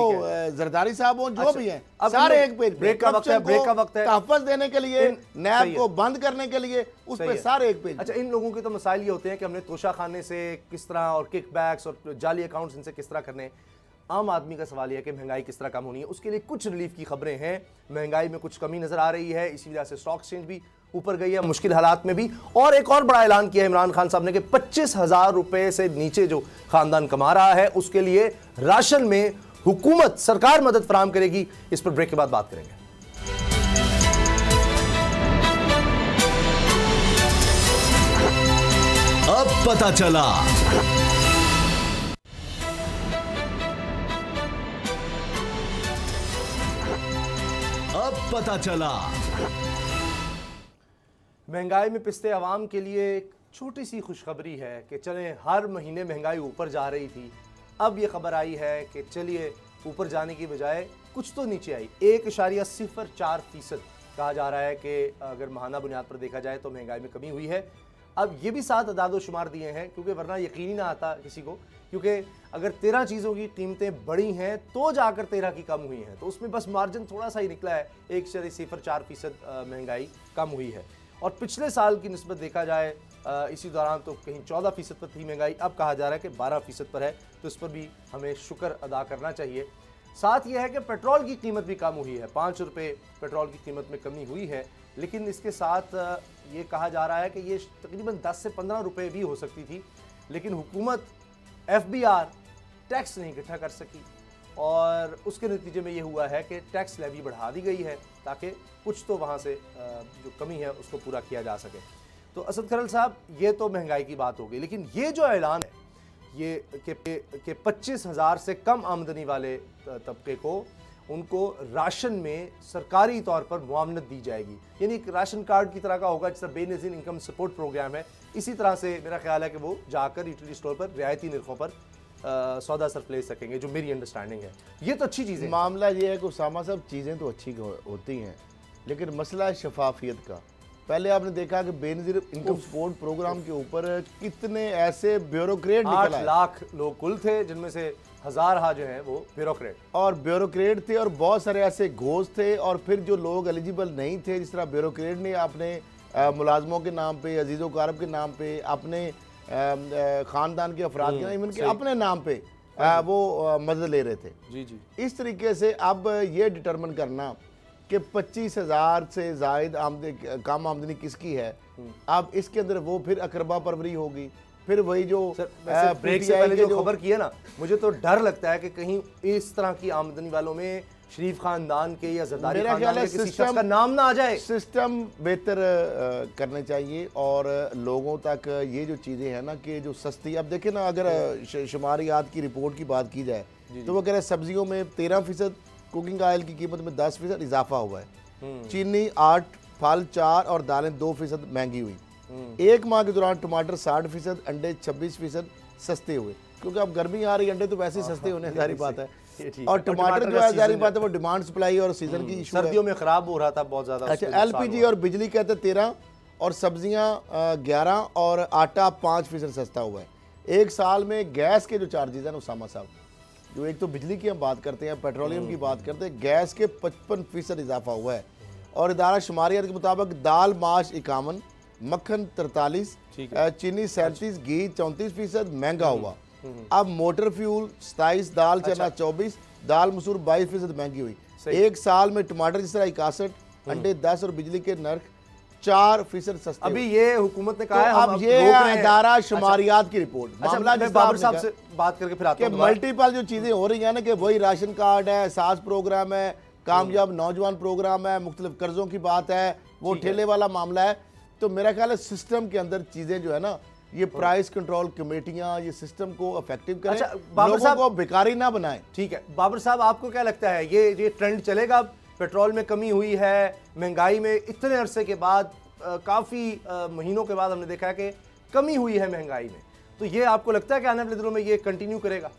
जरदारी साहब हो, जो भी हैं, सारे एक पेज। ब्रेक का वक्त है, ब्रेक का वक्त है। तहफ़्फ़ुज़ देने के लिए, नैब को बंद करने के लिए, उस पे सारे एक पेज। अच्छा, इन लोगों के तो मसाइल ये होते हैं कि हमने तोशा खाने से किस तरह, और किकबैक्स और जाली अकाउंट्स इनसे किस तरह करने। आम आदमी का सवाल यह है कि महंगाई किस तरह कम होनी है, उसके लिए कुछ रिलीफ की खबरें हैं। महंगाई में कुछ कमी नजर आ रही है, इसी वजह से स्टॉक एक्सचेंज भी ऊपर गई है मुश्किल हालात में भी। और एक और बड़ा ऐलान किया इमरान खान साहब ने कि 25,000 रुपए से नीचे जो खानदान कमा रहा है उसके लिए राशन में हुकूमत, सरकार मदद फराहम करेगी। इस पर ब्रेक के बाद बात करेंगे। अब पता चला। अब पता चला। महंगाई में पिसते अवाम के लिए एक छोटी सी खुशखबरी है कि चलें, हर महीने महंगाई ऊपर जा रही थी, अब ये खबर आई है कि चलिए ऊपर जाने की बजाय कुछ तो नीचे आई। 1.04% कहा जा रहा है कि अगर माहाना बुनियाद पर देखा जाए तो महंगाई में कमी हुई है। अब ये भी 7 अदाद शुमार दिए हैं, क्योंकि वरना यकीन ही ना आता किसी को, क्योंकि अगर 13 चीज़ों की कीमतें बढ़ी हैं तो जाकर 13 की कम हुई हैं, तो उसमें बस मार्जिन थोड़ा सा ही निकला है। 1.04% महंगाई कम हुई है। और पिछले साल की निस्बत देखा जाए इसी दौरान तो कहीं 14% पर थी महंगाई, अब कहा जा रहा है कि 12% पर है, तो इस पर भी हमें शुक्र अदा करना चाहिए। साथ ये है कि पेट्रोल की कीमत भी कम हुई है, 5 रुपये पेट्रोल की कीमत में कमी हुई है, लेकिन इसके साथ ये कहा जा रहा है कि ये तकरीबन 10 से 15 रुपये भी हो सकती थी, लेकिन हुकूमत FBR टैक्स नहीं इकट्ठा कर सकी, और उसके नतीजे में ये हुआ है कि टैक्स लेवी बढ़ा दी गई है ताकि कुछ तो वहाँ से जो कमी है उसको पूरा किया जा सके। तो असद खरल साहब, ये तो महंगाई की बात हो गई, लेकिन ये जो ऐलान है ये कि 25,000 से कम आमदनी वाले तबके को, उनको राशन में सरकारी तौर पर मुआवनत दी जाएगी, यानी एक राशन कार्ड की तरह का होगा, जिसका बेनज़ीर इनकम सपोर्ट प्रोग्राम है। इसी तरह से मेरा ख्याल है कि वो जाकर यूटिलिटी स्टोर पर रियायती निर्खों पर सौदा सर्फ ले सकेंगे, जो मेरी अंडरस्टैंडिंग है। ये तो अच्छी चीज़ है। मामला ये है कि उसामा साहब, चीज़ें तो अच्छी होती हैं, लेकिन मसला है शफाफियत का। पहले आपने देखा कि बेनज़ीर इनकम सपोर्ट प्रोग्राम के ऊपर कितने ऐसे ब्यूरोक्रेट निकल आए। 8 लाख लोग कुल थे, जिनमें से 1000 जो हैं वो ब्यूरोक्रेट थे, और बहुत सारे ऐसे घोष थे, और फिर जो लोग एलिजिबल नहीं थे, जिस तरह ब्यूरोक्रेट ने अपने मुलाजमों के नाम पे, अजीज़ो कारब के नाम पे, अपने ख़ानदान के अफराद के नाम, इवन के अपने नाम पे वो मदद ले रहे थे। जी। इस तरीके से अब ये डिटरमिन करना कि 25,000 से ज़ायद कम आमदनी किसकी है, अब इसके अंदर वो फिर अकरबा परवरी होगी, फिर वही जो ब्रेक से पहले जो खबर की है ना, मुझे तो डर लगता है कि कहीं इस तरह की आमदनी वालों में शरीफ खानदान के या जरदारी खानदान के किसी शख्स का नाम ना आ जाए। सिस्टम बेहतर करने चाहिए, और लोगों तक ये जो चीज़ें हैं ना कि जो सस्ती, अब देखें ना, अगर शुमारियात की रिपोर्ट की बात की जाए तो वो कह रहे हैं सब्जियों में 13%, कुकिंग ऑयल की कीमत में 10% इजाफा हुआ है, चीनी 8, फल 4 और दालें 2% महंगी हुई। एक माह के दौरान टमाटर 60%, अंडे 26% सस्ते हुए, क्योंकि अब गर्मी आ रही, अंडे तो वैसे ही सस्ते होने, जारी बात है। और टमाटर जो है जारी बात है वो डिमांड सप्लाई और सीजन की इशू है, सर्दियों में खराब हो रहा था बहुत ज्यादा। अच्छा, LPG और बिजली कहते हैं 13, और सब्जियां 11, और आटा 5% सस्ता हुआ है। एक साल में गैस के जो चार्जेस हैं उसामा साहब, जो एक तो बिजली की हम बात करते हैं, पेट्रोलियम की बात करते हैं, गैस के 55% इजाफा हुआ है। और इदारा शुमारियात के मुताबिक दाल माश 51, मक्खन 43, चीनी 37, घी 34% महंगा हुआ। अब मोटर फ्यूल 27, दाल चना 24, दाल मसूर 22% महंगी हुई। एक साल में टमाटर जिस तरह 61, अंडे 10 और बिजली के नर्ख 4% सस्ते। अभी ये हुकूमत ने कहा तो है हम अब ये रोक रहे हैं। इदारा शुमारियात की रिपोर्ट, मामला मैं बाबर साहब से बात करके फिर आता हूं। मल्टीपल जो चीजें हो रही है ना, कि वही राशन कार्ड है, एहसास प्रोग्राम है, कामयाब नौजवान प्रोग्राम है, मुख्तलिफ कर्जों की बात है, वो ठेले वाला मामला है। तो मेरा ख्याल है सिस्टम के अंदर चीजें जो है ना, ये प्राइस कंट्रोल कमेटियां ये सिस्टम को इफेक्टिव करें, लोगों को बेकारी ना बनाएं। ठीक है बाबर साहब, आपको क्या लगता है ये ट्रेंड चलेगा? पेट्रोल में कमी हुई है, महंगाई में इतने अरसे के बाद, काफ़ी महीनों के बाद हमने देखा है कि कमी हुई है महंगाई में, तो ये आपको लगता है कि आने वाले दिनों में ये कंटिन्यू करेगा?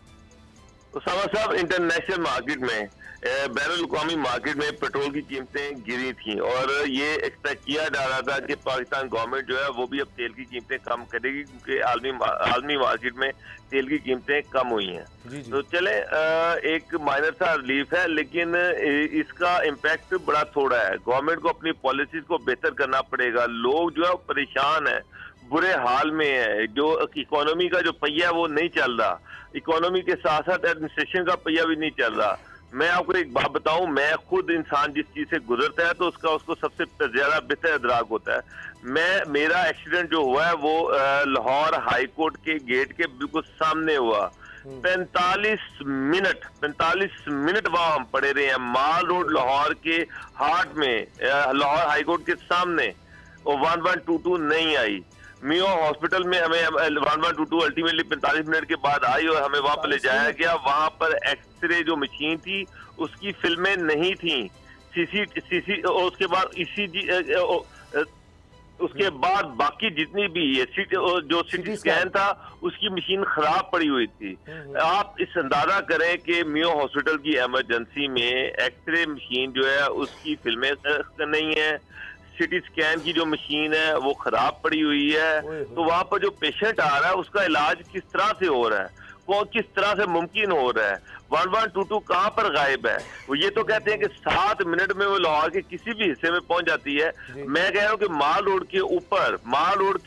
उसामा साहब, इंटरनेशनल मार्केट में, बैरुल अक़वामी मार्केट में पेट्रोल की कीमतें गिरी थी और ये एक्सपेक्ट किया जा रहा था कि पाकिस्तान गवर्नमेंट जो है वो भी अब तेल की कीमतें कम करेगी, क्योंकि आलमी मार्केट में तेल की कीमतें कम हुई हैं। तो चले एक माइनर सा रिलीफ है, लेकिन इसका इम्पैक्ट बड़ा थोड़ा है। गवर्नमेंट को अपनी पॉलिसीज को बेहतर करना पड़ेगा। लोग जो है परेशान है, बुरे हाल में है। जो इकोनॉमी का जो पहिया वो नहीं चल रहा, इकोनॉमी के साथ साथ एडमिनिस्ट्रेशन का पहिया भी नहीं चल रहा। मैं आपको एक बात बताऊं, मैं खुद इंसान जिस चीज से गुजरता है तो उसको सबसे ज्यादा बेहतर इदराक होता है। मेरा एक्सीडेंट जो हुआ है वो लाहौर हाई कोर्ट के गेट के बिल्कुल सामने हुआ। 45 मिनट वहां हम पड़े रहे हैं, माल रोड लाहौर के हार्ट में, लाहौर हाई कोर्ट के सामने, और 1122 नहीं आई। मियो हॉस्पिटल में हमें 1122 अल्टीमेटली 45 मिनट के बाद आई और हमें वहां पर ले जाया गया। वहां पर एक्सरे जो मशीन थी उसकी फिल्में नहीं थी, सीसी उसके बाद ईसीजी, उसके बाद बाकी जितनी भी जो सिटी स्कैन था उसकी मशीन खराब पड़ी हुई थी। आप इस अंदाजा करें कि मियो हॉस्पिटल की इमरजेंसी में एक्सरे मशीन जो है उसकी फिल्में नहीं है, सिटी स्कैन की जो मशीन है वो खराब पड़ी हुई है। तो वहां पर जो पेशेंट आ रहा है उसका इलाज किस तरह से हो रहा है, वो किस तरह से मुमकिन हो रहा है? 1122 कहाँ पर गायब है? वो ये तो कहते हैं कि 7 मिनट में वो लाहौर के किसी भी हिस्से में पहुंच जाती है। मैं कह रहा हूँ कि माल रोड के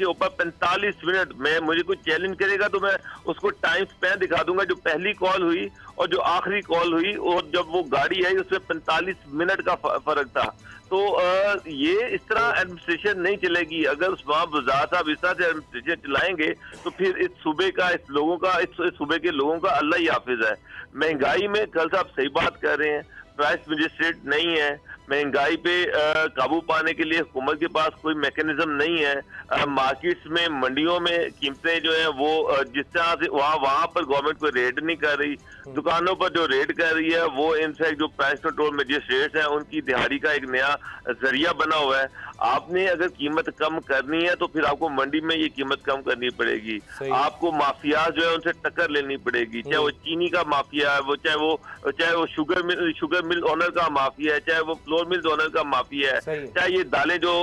ऊपर 45 मिनट में मुझे कोई चैलेंज करेगा तो मैं उसको टाइम स्पैन दिखा दूंगा। जो पहली कॉल हुई और जो आखिरी कॉल हुई और जब वो गाड़ी आई उसमें 45 मिनट का फर्क था। तो ये इस तरह एडमिनिस्ट्रेशन नहीं चलेगी। अगर वहाँ वज़ारत साहब इस तरह से एडमिनिस्ट्रेशन चलाएंगे तो फिर इस सूबे के लोगों का अल्लाह ही हाफिज है। महंगाई में कल साहब सही बात कर रहे हैं, प्राइस मजिस्ट्रेट नहीं है। महंगाई पे काबू पाने के लिए हुकूमत के पास कोई मैकेनिज्म नहीं है। मार्केट्स में, मंडियों में कीमतें जो है वो जिस तरह से वहाँ पर गवर्नमेंट कोई रेड नहीं कर रही। दुकानों पर जो रेड कर रही है वो इनफैक्ट जो प्राइस कंट्रोल मजिस्ट्रेट्स हैं उनकी दिहाड़ी का एक नया जरिया बना हुआ है। आपने अगर कीमत कम करनी है तो फिर आपको मंडी में ये कीमत कम करनी पड़ेगी। आपको माफिया जो है उनसे टक्कर लेनी पड़ेगी, चाहे वो चीनी का माफिया है, चाहे वो शुगर मिल ओनर का माफिया है, चाहे वो फ्लोर मिल ओनर का माफिया है, चाहे ये दालें जो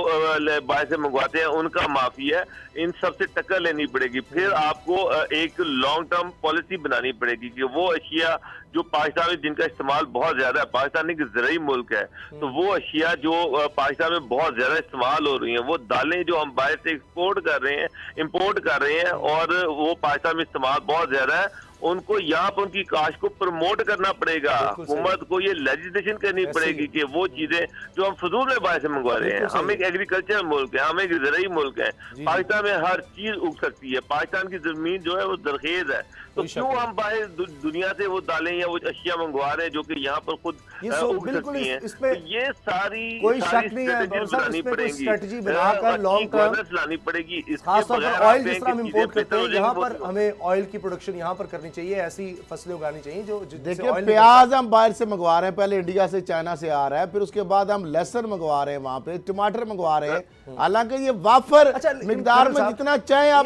बाहर से मंगवाते हैं उनका माफिया है। इन सबसे टक्कर लेनी पड़ेगी। फिर आपको एक लॉन्ग टर्म पॉलिसी बनानी पड़ेगी कि वो अशिया जो पाकिस्तान में जिनका इस्तेमाल बहुत ज्यादा है, पाकिस्तान एक ज़राई मुल्क है, तो वो अशिया जो पाकिस्तान में बहुत ज्यादा इस्तेमाल हो रही हैं, वो दालें जो हम बाहर से इंपोर्ट कर रहे हैं और वो पाकिस्तान में इस्तेमाल बहुत ज्यादा है, उनको यहाँ पर उनकी काश्त को प्रमोट करना पड़ेगा। हुकूमत को ये लेजिस्लेशन करनी पड़ेगी कि वो चीजें जो हम फजूल में बाहर से मंगवा रहे हैं। हम एक एग्रीकल्चर मुल्क है, हम एक ज़राई मुल्क है। पाकिस्तान में हर चीज उग सकती है, पाकिस्तान की जमीन जो है वो जरखेज है। तो क्यों हम बाहर दुनिया से वो दालें या वो अशिया मंगवा रहे हैं जो कि यहाँ पर खुद उग सकती हैं? तो ये सारी बनानी पड़ेगी, स्ट्रेटजी बनाकर लॉन्ग टर्म लानी पड़ेगी। खासतौर पर ऑयल जिस तरह हम इंपोर्ट करते हैं, यहाँ पर हमें ऑयल की प्रोडक्शन यहाँ पर करनी चाहिए, ऐसी फसलें उगानी चाहिए जो देखिए प्याज हम बाहर से मंगवा रहे हैं, पहले इंडिया से चाइना से आ रहा है, फिर उसके बाद हम लहसुन मंगवा रहे हैं, वहां पे टमाटर मंगवा रहे हैं। हालांकि ये वाफर मिकदार में जितना चाहे आप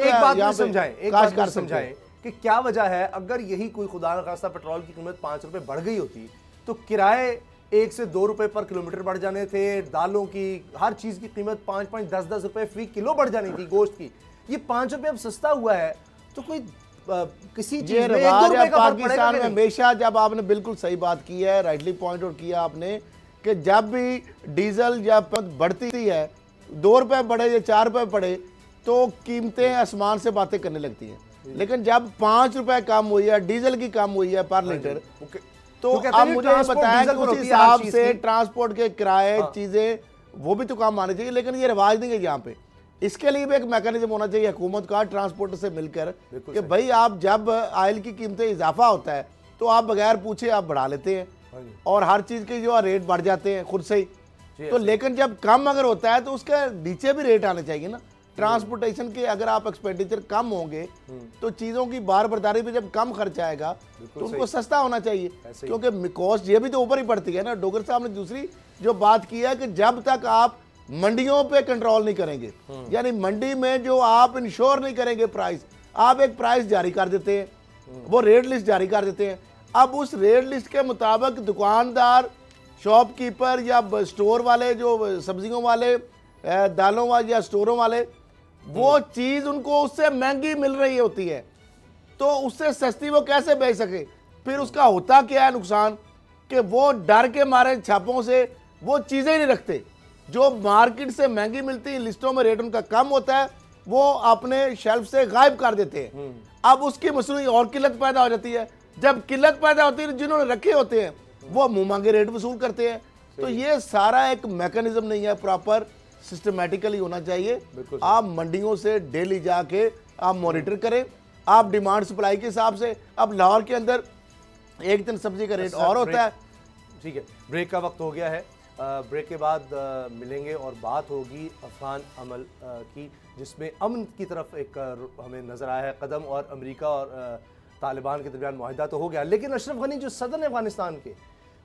समझाएं कि क्या वजह है। अगर यही कोई खुदा न खास्ता पेट्रोल की कीमत 5 रुपए बढ़ गई होती तो किराए 1 से 2 रुपए पर किलोमीटर बढ़ जाने थे, दालों की हर चीज की कीमत 5-5, 10-10 रुपए फी किलो बढ़ जानी थी गोश्त की। ये 5 रुपए अब सस्ता हुआ है तो कोई किसी चीज में 1-2 रुपए का पाकिस्तान में हमेशा, जब आपने बिल्कुल सही बात की है, राइटली पॉइंट आउट किया आपने, कि जब भी डीजल जब बढ़ती है, 2 रुपए बढ़े या 4 रुपए बढ़े तो कीमतें आसमान से बातें करने लगती हैं। लेकिन जब 5 रुपए कम हुई है, डीजल की कम हुई है पर लीटर, तो अब मुझे बताएं कि उस हिसाब से ट्रांसपोर्ट के किराए, चीजें वो भी तो काम आने चाहिए, लेकिन ये रिवाज नहीं है यहाँ पे। इसके लिए भी एक मैकेनिज्म होना चाहिए हुकूमत का, ट्रांसपोर्टर से मिलकर कि भाई आप जब ऑयल की कीमतें इजाफा होता है तो आप बगैर पूछे आप बढ़ा लेते हैं और हर चीज़ के जो रेट बढ़ जाते हैं खुद से ही। तो लेकिन जब कम अगर होता है तो उसके नीचे भी रेट आने चाहिए ना। ट्रांसपोर्टेशन के अगर आप एक्सपेंडिचर कम होंगे तो चीज़ों की बार बर्दारी पे जब कम खर्च आएगा तो उनको सस्ता होना चाहिए, क्योंकि कॉस्ट ये भी तो ऊपर ही पड़ती है ना। डोगर साहब ने दूसरी जो बात की है कि जब तक आप मंडियों पे कंट्रोल नहीं करेंगे, यानी मंडी में जो आप इंश्योर नहीं करेंगे प्राइस, आप एक प्राइस जारी कर देते हैं, वो रेट लिस्ट जारी कर देते हैं। अब उस रेट लिस्ट के मुताबिक दुकानदार, शॉपकीपर या स्टोर वाले, जो सब्जियों वाले, दालों वाले या स्टोरों वाले, वो चीज़ उनको उससे महंगी मिल रही होती है तो उससे सस्ती वो कैसे बेच सके। फिर उसका होता क्या है नुकसान कि वो डर के मारे छापों से वो चीज़ें ही नहीं रखते जो मार्केट से महंगी मिलती है, लिस्टों में रेट उनका कम होता है, वो अपने शेल्फ से गायब कर देते हैं। अब उसकी मसनूई और किल्लत पैदा हो जाती है। जब किल्लत पैदा होती है जिन्होंने रखे होते हैं वो मुंह मांगे रेट वसूल करते हैं। तो ये सारा एक मैकेनिज्म नहीं है, प्रॉपर सिस्टमेटिकली होना चाहिए। आप मंडियों से डेली जाके आप मॉनिटर करें, आप डिमांड सप्लाई के हिसाब से। अब लाहौर के अंदर एक दिन सब्जी का रेट और होता है। ठीक है, ब्रेक का वक्त हो गया है। ब्रेक के बाद मिलेंगे और बात होगी अफगान अमल की, जिसमें अमन की तरफ एक हमें नज़र आया है कदम, और अमेरिका और तालिबान के दरमियान मुआहिदा तो हो गया, लेकिन अशरफ गनी जो सदर अफगानिस्तान के,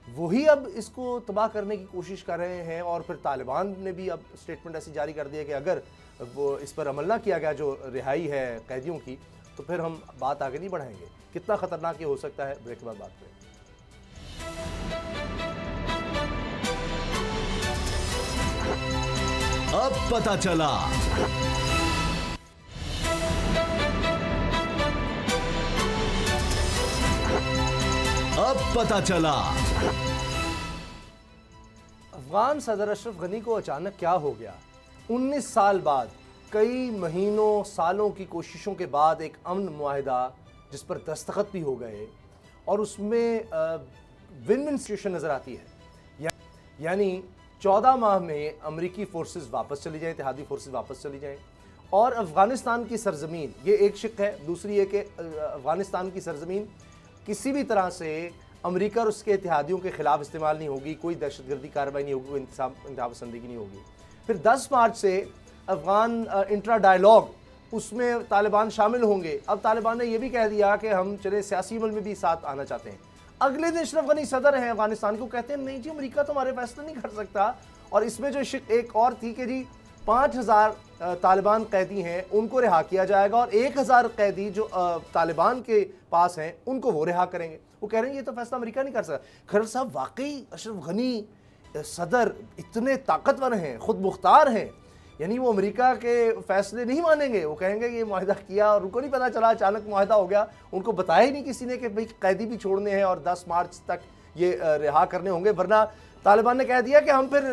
वही अब इसको तबाह करने की कोशिश कर रहे हैं। और फिर तालिबान ने भी अब स्टेटमेंट ऐसी जारी कर दी है कि अगर वो इस पर अमल ना किया गया जो रिहाई है कैदियों की, तो फिर हम बात आगे नहीं बढ़ाएंगे। कितना ख़तरनाक ये हो सकता है, ब्रेक के बाद बात करें। अब पता चला। अब पता चला। अफगान सदर अशरफ गनी को अचानक क्या हो गया? 19 साल बाद, कई महीनों सालों की कोशिशों के बाद एक अमन मुआहिदा जिस पर दस्तखत भी हो गए और उसमें विन विन सिचुएशन नज़र आती है। यानी 14 माह में अमरीकी फोर्सेस वापस चली जाएं, इत्तेहादी फोर्सेस वापस चली जाएं और अफ़गानिस्तान की सरजमीन, ये एक शिक है। दूसरी ये कि अफ़गानिस्तान की सरजमीन किसी भी तरह से अमेरिका और उसके इत्तेहादियों के खिलाफ इस्तेमाल नहीं होगी, कोई दहशतगर्दी कार्रवाई नहीं होगी, कोई इंतहा पसंदी की नहीं होगी। फिर 10 मार्च से अफ़गान इंट्रा डायलॉग, उसमें तालिबान शामिल होंगे। अब तालिबान ने यह भी कह दिया कि हम चले सियासी अमल में भी साथ आना चाहते हैं। अगले दिन अशरफ गनी सदर हैं अफगानिस्तान को, कहते हैं नहीं जी अमेरिका तो हमारे फैसला नहीं कर सकता। और इसमें जो शिक एक और थी कि जी 5000 तालिबान कैदी हैं उनको रिहा किया जाएगा और 1000 कैदी जो तालिबान के पास हैं उनको वो रिहा करेंगे। वो कह रहे हैं ये तो फैसला अमेरिका नहीं कर सकता। खैर साहब, वाकई अशरफ गनी सदर इतने ताकतवर हैं, खुद मुख्तार हैं, यानी वो अमेरिका के फैसले नहीं मानेंगे। वो कहेंगे कि ये मुआहिदा किया और उनको नहीं पता चला, अचानक मुआहिदा हो गया, उनको बताया ही नहीं किसी ने कि भाई कैदी भी छोड़ने हैं और 10 मार्च तक ये रिहा करने होंगे, वरना तालिबान ने कह दिया कि हम फिर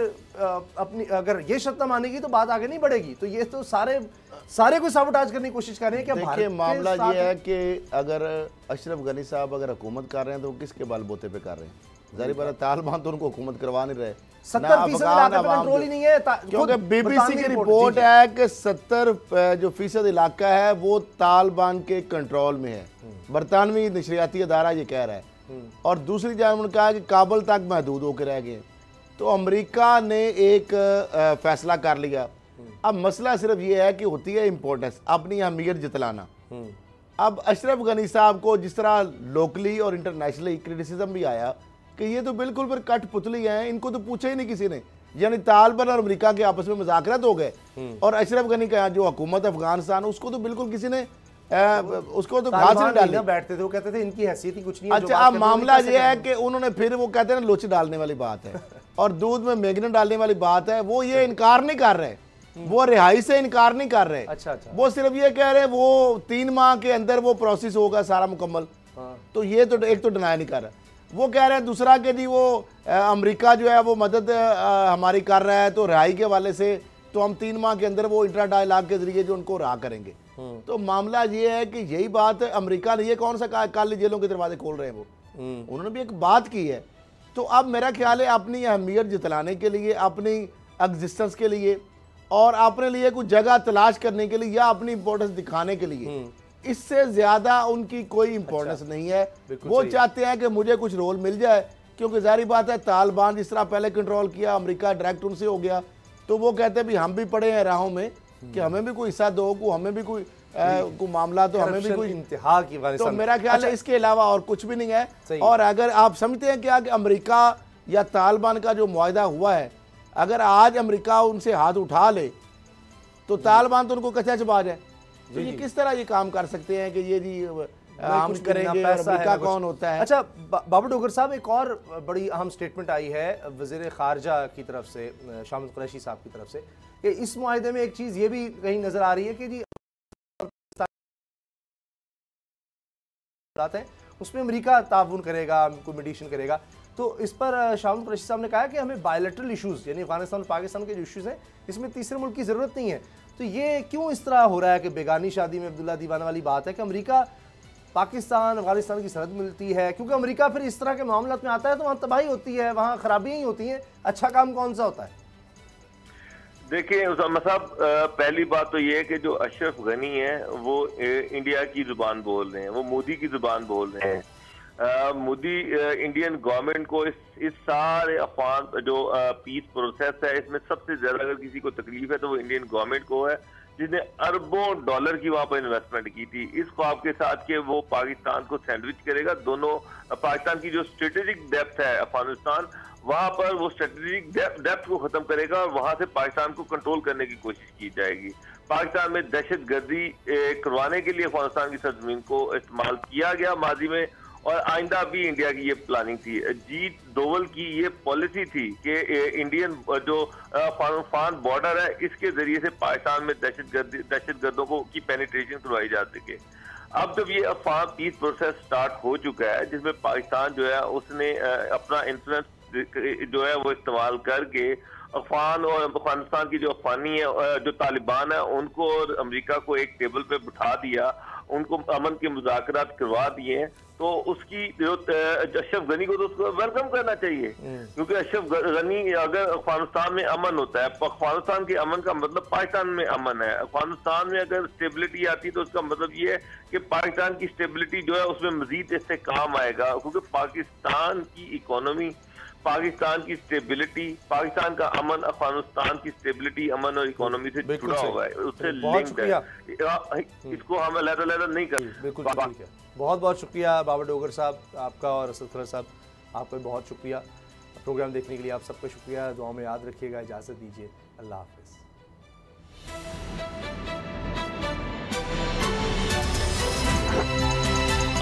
अपनी अगर ये शर्त मानेगी तो बात आगे नहीं बढ़ेगी। तो ये तो सारे को साबोटाज करने की कोशिश कर रहे हैं। क्या देखिए, मामला ये है कि अगर अशरफ गनी साहब अगर हुकूमत कर रहे हैं तो वो किसके बलबूते पे कर रहे हैं? जाहिर बात है तालिबान तो उनको हुकूमत करवा नहीं रहे। 70% कंट्रोल ही नहीं है, क्योंकि बीबीसी की रिपोर्ट है कि 70% इलाका है वो तालिबान के कंट्रोल में है। बरतानवी नशरियाती अदारा ये कह रहा है। और दूसरी जानब उन्होंने कहा कि काबुल तक महदूद होकर रह गए। तो अमेरिका ने एक फैसला कर लिया। अब मसला सिर्फ ये है कि होती है इम्पोर्टेंस, अपनी अहमियत जतलाना। अब अशरफ गनी साहब को जिस तरह लोकली और इंटरनेशनली क्रिटिसिज्म भी आया कि ये तो बिल्कुल फिर कठपुतली हैं, इनको तो पूछा ही नहीं किसी ने। यानी तालिबान और अमेरिका के आपस में मुज़ाकरात हो गए और अशरफ गनी का जो हुकूमत अफगानिस्तान, उसको तो बिल्कुल किसी ने उसको तो घास नहीं डाली। बैठते थे, वो कहते थे इनकी हैसियत ही कुछ नहीं है। अच्छा, अब मामला ये है कि उन्होंने फिर वो कहते हैं ना लोची डालने वाली बात है और दूध में मैग्नेट डालने वाली बात है। वो ये इनकार नहीं कर रहे, वो रिहाई से इनकार नहीं कर रहे। अच्छा। वो सिर्फ ये कह रहे हैं वो 3 माह के अंदर वो प्रोसेस होगा सारा मुकम्मल। तो ये तो एक तो डिनाई नहीं कर रहा। वो कह रहे हैं दूसरा कि जी वो अमेरिका जो है वो मदद हमारी कर रहा है, तो रिहाई के वाले से तो हम 3 माह के अंदर वो इंट्रा डायलॉग के जरिए जो उनको रहा करेंगे। तो मामला ये है कि यही बात अमेरिका ने, ये कौन सा काली जेलों के दरवाजे खोल रहे हैं वो, उन्होंने भी एक बात की है। तो अब मेरा ख्याल है अपनी अहमियत जतलाने के लिए, अपनी एग्जिस्टेंस के लिए और अपने लिए कुछ जगह तलाश करने के लिए या अपनी इंपॉर्टेंस दिखाने के लिए, इससे ज्यादा उनकी कोई इंपॉर्टेंस नहीं है। वो चाहते हैं कि मुझे कुछ रोल मिल जाए, क्योंकि जाहिर बात है तालिबान जिस तरह पहले कंट्रोल किया, अमेरिका डायरेक्ट उनसे हो गया, तो वो कहते हैं भी हम भी पड़े हैं राहों में कि हमें भी कोई हिस्सा दो, हमें भी कोई मामला तो हमें भी कोई इंतहा की। तो मेरा ख्याल है इसके अलावा और कुछ भी नहीं है। और अगर आप समझते हैं क्या कि अमेरिका या तालिबान का जो मुआहदा हुआ है, अगर आज अमेरिका उनसे हाथ उठा ले तो तालिबान तो उनको कच्चा चबाज है, तो ये किस तरह ये काम कर सकते हैं कि ये जी हम करेंगे और अमेरिका कौन होता है। अच्छा बाबर डोगर साहब, एक और बड़ी अहम स्टेटमेंट आई है वज़ीर ख़ारजा की तरफ से, शामिद कुरैशी साहब की तरफ से, कि इस मुआहदे में एक चीज़ ये भी कहीं नज़र आ रही है कि जी हैं उसमें अमेरिका ताउन करेगा, कोई मेडिएशन करेगा। तो इस पर शामिद कुरैशी साहब ने कहा कि हमें बायलैटरल इशूज़ यानी अफगानिस्तान और पाकिस्तान के जो इशूज़ हैं इसमें तीसरे मुल्क की ज़रूरत नहीं है। तो ये क्यों इस तरह हो रहा है कि बेगानी शादी में अब्दुल्ला दीवाना वाली बात है कि अमेरिका पाकिस्तान अफगानिस्तान की सरहद मिलती है, क्योंकि अमेरिका फिर इस तरह के मामलों में आता है तो वहाँ तबाही होती है, वहाँ खराबियाँ ही होती हैं, अच्छा काम कौन सा होता है? देखिए उसामा साहब, पहली बात तो ये है कि जो अशरफ गनी है वो इंडिया की जुबान बोल रहे हैं, वो मोदी की जुबान बोल रहे हैं। मोदी इंडियन गवर्नमेंट को इस सारे अफगान जो पीस प्रोसेस है इसमें सबसे ज्यादा अगर किसी को तकलीफ है तो वो इंडियन गवर्नमेंट को है, जिसने अरबों डॉलर की वहां पर इन्वेस्टमेंट की थी इस ख्वाब के साथ कि वो पाकिस्तान को सैंडविच करेगा। दोनों पाकिस्तान की जो स्ट्रेटेजिक डेप्थ है अफगानिस्तान, वहां पर वो स्ट्रेटेजिक डेप्थ को खत्म करेगा और वहां से पाकिस्तान को कंट्रोल करने की कोशिश की जाएगी। पाकिस्तान में दहशतगर्दी करवाने के लिए अफगानिस्तान की सरजमीन को इस्तेमाल किया गया माजी में, और आइंदा भी इंडिया की ये प्लानिंग थी। जीत डोवल की ये पॉलिसी थी कि इंडियन जो अफगान बॉर्डर है इसके जरिए से पाकिस्तान में दहशतगर्दों को की पेनिट्रेशन करवाई जा सके। अब जब ये अफगान पीस प्रोसेस स्टार्ट हो चुका है जिसमें पाकिस्तान जो है उसने अपना इन्फ्लुएंस जो है वो इस्तेमाल करके अफगान और अफगानिस्तान की जो अफगानी है जो तालिबान है उनको और अमेरिका को एक टेबल पे बिठा दिया, उनको अमन के मुज़ाकरात करवा दिए, तो उसकी जो अशरफ गनी को तो उसको वेलकम करना चाहिए, क्योंकि अशरफ गनी अगर अफगानिस्तान में अमन होता है, अफगानिस्तान के अमन का मतलब पाकिस्तान में अमन है। अफगानिस्तान में अगर स्टेबिलिटी आती तो उसका मतलब ये है कि पाकिस्तान की स्टेबिलिटी जो है उसमें मजीद इससे काम आएगा, क्योंकि पाकिस्तान की इकोनॉमी, पाकिस्तान की स्टेबिलिटी, पाकिस्तान का अमन अफगानिस्तान की स्टेबिलिटी, अमन और इकोनॉमी से जुड़ा हुआ है, उससे लिंक्ड है। इसको हम अलग-अलग नहीं कर। बिल्कुल, बहुत बहुत शुक्रिया बाबर डोगर साहब आपका और असद खलर साहब आपका बहुत शुक्रिया। प्रोग्राम देखने के लिए आप सबका शुक्रिया, दुआ में याद रखिएगा। इजाज़त दीजिए, अल्लाह हाफिज़।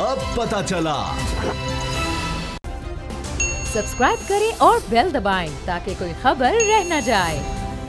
अब पता चला। सब्सक्राइब करें और बेल दबाएं ताकि कोई खबर रह न जाए।